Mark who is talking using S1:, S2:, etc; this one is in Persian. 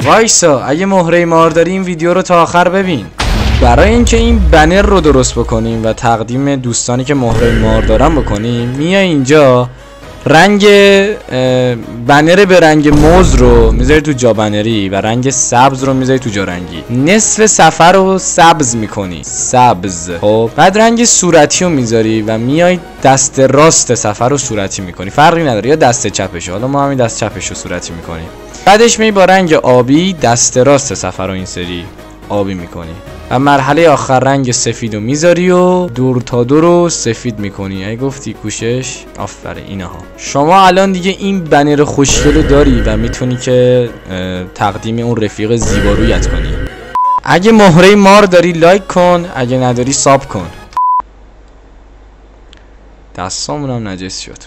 S1: وایسا، اگه مهره مار داری این ویدیو رو تا آخر ببین. برای اینکه این بنر رو درست بکنیم و تقدیم دوستانی که مهره مار دارن بکنیم، میای اینجا رنگ بنر به رنگ موز رو میذاری تو جا بنری و رنگ سبز رو میذاری تو جا رنگی. نصف صفحه رو سبز میکنی، سبز. خب بعد رنگ صورتی رو میذاری و میای دست راست صفحه رو صورتی میکنی، فرقی نداره، یا دست چپش. حالا ما همین دست چپش رو صورتی میکنیم. بعدش می با رنگ آبی دست راست صفحه رو این سری آبی میکنی و مرحله آخر رنگ سفید رو میذاری و دور تا دور رو سفید میکنی. اگه گفتی کوشش، آفره اینها. شما الان دیگه این بنر خوشگل رو داری و میتونی که تقدیم اون رفیق زیبارویت کنی. اگه مهره مار داری لایک کن، اگه نداری ساب کن. دستامون هم نجس شد.